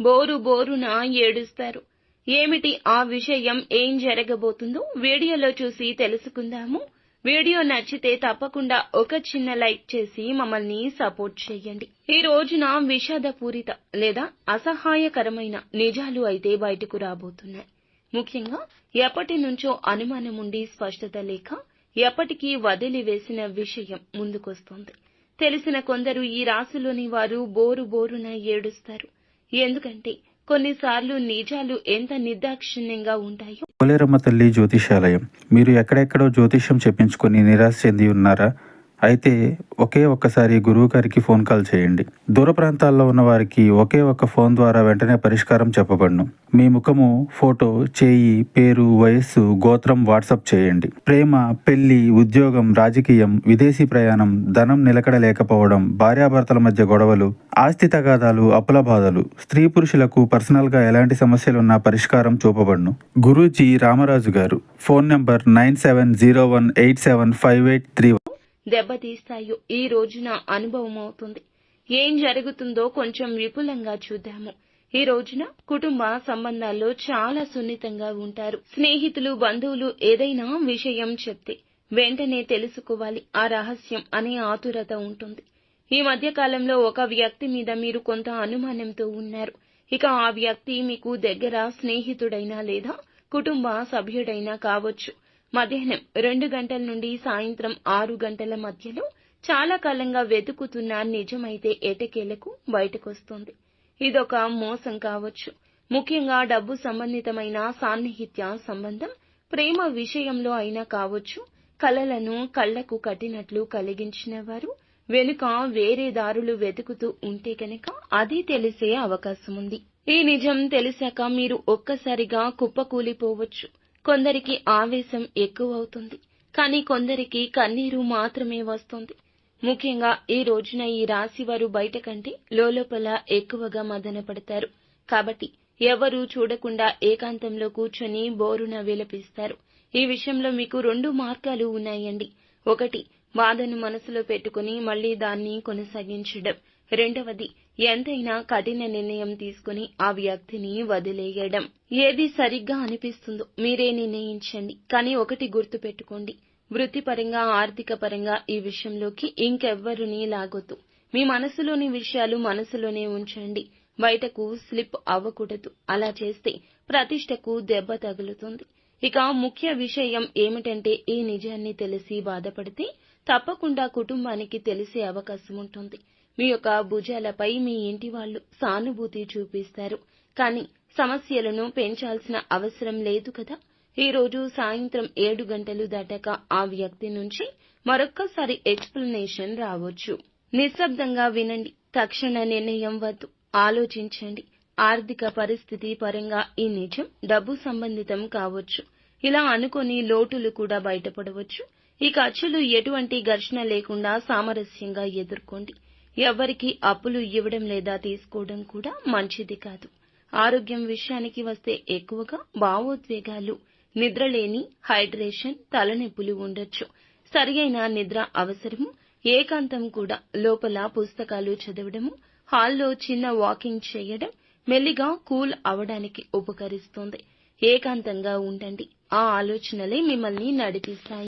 Bore బోరున ఏడుస్తారు. ఏమిటి ఆ విషయం, ఏం జరగబోతుందో వీడియోలో చూసి తెలుసుకుందాము. వీడియో నచ్చితే తప్పకుండా ఒక చిన్న లైక్ చేసి మమ్మల్ని సపోర్ట్ చేయండి. ఈ రోజున విషాదపూరిత లేదా అసహాయకరమైన నిజాలు అయితే బయటకు రాబోతున్నాయి. ముఖ్యంగా ఎప్పటి నుంచో అనుమానం ఉండి స్పష్టత లేక ఎప్పటికీ వదిలివేసిన విషయం ముందుకొస్తోంది. తెలిసిన కొందరు ఈ రాశిలోని వారు బోరు బోరున ఏడుస్తారు. ఎందుకంటే కొన్నిసార్లు నిజాలు ఎంత నిర్దాక్షిణ్యంగా ఉంటాయో. పోలేరమ్మ తల్లి జ్యోతిషాలయం. మీరు ఎక్కడెక్కడో జ్యోతిష్యం చెప్పించుకొని నిరాశ చెంది ఉన్నారా? అయితే ఒక్కసారి గురువు గారికి ఫోన్ కాల్ చేయండి. దూర ప్రాంతాల్లో ఉన్న వారికి ఒక్క ఫోన్ ద్వారా వెంటనే పరిష్కారం చెప్పబడును. మీ ముఖము, ఫోటో, చేయి, పేరు, వయస్సు, గోత్రం వాట్సాప్ చేయండి. ప్రేమ, పెళ్లి, ఉద్యోగం, రాజకీయం, విదేశీ ప్రయాణం, ధనం నిలకడ లేకపోవడం, భార్యాభర్తల మధ్య గొడవలు, ఆస్తి తగాదాలు, అప్పుల బాధలు, స్త్రీ పురుషులకు పర్సనల్ గా ఎలాంటి సమస్యలున్నా పరిష్కారం చూపబడును. గురూజీ రామరాజు గారు. Phone number 9701875831. దెబ్బతీస్తాయో ఈ రోజున అనుభవం అవుతుంది. ఏం జరుగుతుందో కొంచెం విపులంగా చూద్దాము. ఈ రోజున కుటుంబ సంబంధాల్లో చాలా సున్నితంగా ఉంటారు. స్నేహితులు, బంధువులు ఏదైనా విషయం చెప్తే వెంటనే తెలుసుకోవాలి ఆ రహస్యం అనే ఆతురత ఉంటుంది. ఈ మధ్య కాలంలో ఒక వ్యక్తి మీద మీరు కొంత అనుమానంతో ఉన్నారు. ఇక ఆ వ్యక్తి మీకు దగ్గర స్నేహితుడైనా లేదా కుటుంబ సభ్యుడైనా కావచ్చు. మధ్యాహ్నం 2 గంటల నుండి సాయంత్రం 6 గంటల మధ్యలో చాలా కాలంగా వెతుకుతున్న నిజమైతే ఎటకేలకు బయటకొస్తుంది. ఇదొక మోసం కావచ్చు. ముఖ్యంగా డబ్బు సంబంధితమైన సాన్నిహిత్య సంబంధం, ప్రేమ విషయంలో అయినా కావచ్చు. కలలను కళ్లకు కట్టినట్లు కలిగించిన వారు వెనుక వేరే దారులు వెతుకుతూ ఉంటే కనుక అది తెలిసే అవకాశం ఉంది. ఈ నిజం తెలిసాక మీరు ఒక్కసారిగా కుప్పకూలిపోవచ్చు. కొందరికి ఆవేశం ఎక్కువవుతుంది, కానీ కొందరికి కన్నీరు మాత్రమే వస్తుంది. ముఖ్యంగా ఈ రోజున ఈ రాశి వారు బయట కంటే లోలోపల ఎక్కువగా మదన పడతారు. కాబట్టి ఎవరూ చూడకుండా ఏకాంతంలో కూర్చొని బోరున విలపిస్తారు. ఈ విషయంలో మీకు 2 మార్గాలు ఉన్నాయండి. ఒకటి, బాధను మనసులో పెట్టుకుని మళ్లీ దాన్ని కొనసాగించడం. రెండవది, ఎంతైనా కఠిన నిర్ణయం తీసుకుని ఆ వ్యక్తిని వదిలేయడం. ఏది సరిగ్గా అనిపిస్తుందో మీరే నిర్ణయించండి. కానీ ఒకటి గుర్తు పెట్టుకోండి, వృత్తిపరంగా, ఆర్థిక పరంగా ఈ విషయంలోకి ఇంకెవ్వరినీ లాగొద్దు. మీ మనసులోని విషయాలు మనసులోనే ఉంచండి. బయటకు స్లిప్ అవ్వకూడదు. అలా చేస్తే ప్రతిష్టకు దెబ్బ తగులుతుంది. ఇక ముఖ్య విషయం ఏమిటంటే ఈ నిజాన్ని తెలిసి బాధపడితే తప్పకుండా కుటుంబానికి తెలిసే అవకాశం ఉంటుంది. మీ యొక్క భుజాలపై మీ ఇంటి వాళ్ళు సానుభూతి చూపిస్తారు. కానీ సమస్యలను పెంచాల్సిన అవసరం లేదు కదా. ఈ రోజు సాయంత్రం 7 గంటలు దాటాక ఆ వ్యక్తి నుంచి మరొక్కసారి ఎక్స్ప్లెనేషన్ రావచ్చు. నిశ్శబ్దంగా వినండి. తక్షణ నిర్ణయం వద్దు. ఆలోచించండి. ఆర్థిక పరిస్థితి పరంగా ఈ నిజం డబ్బు సంబంధితం కావచ్చు. ఇలా అనుకొని లోటులు కూడా బయటపడవచ్చు. ఈ ఖర్చులు ఎటువంటి ఘర్షణ లేకుండా సామరస్యంగా ఎదుర్కోండి. ఎవ్వరికీ అప్పులు ఇవ్వడం లేదా తీసుకోవడం కూడా మంచిది కాదు. ఆరోగ్యం విషయానికి వస్తే ఎక్కువగా భావోద్వేగాలు, నిద్రలేని, హైడ్రేషన్, తలనొప్పులు ఉండొచ్చు. సరియైన నిద్ర అవసరము. ఏకాంతం కూడా. లోపల పుస్తకాలు చదవడము, హాల్లో చిన్న వాకింగ్ చేయడం మెల్లిగా కూల్ అవడానికి ఉపకరిస్తుంది. ఏకాంతంగా ఉండండి. ఆ ఆలోచనలే మిమ్మల్ని నడిపిస్తాయి.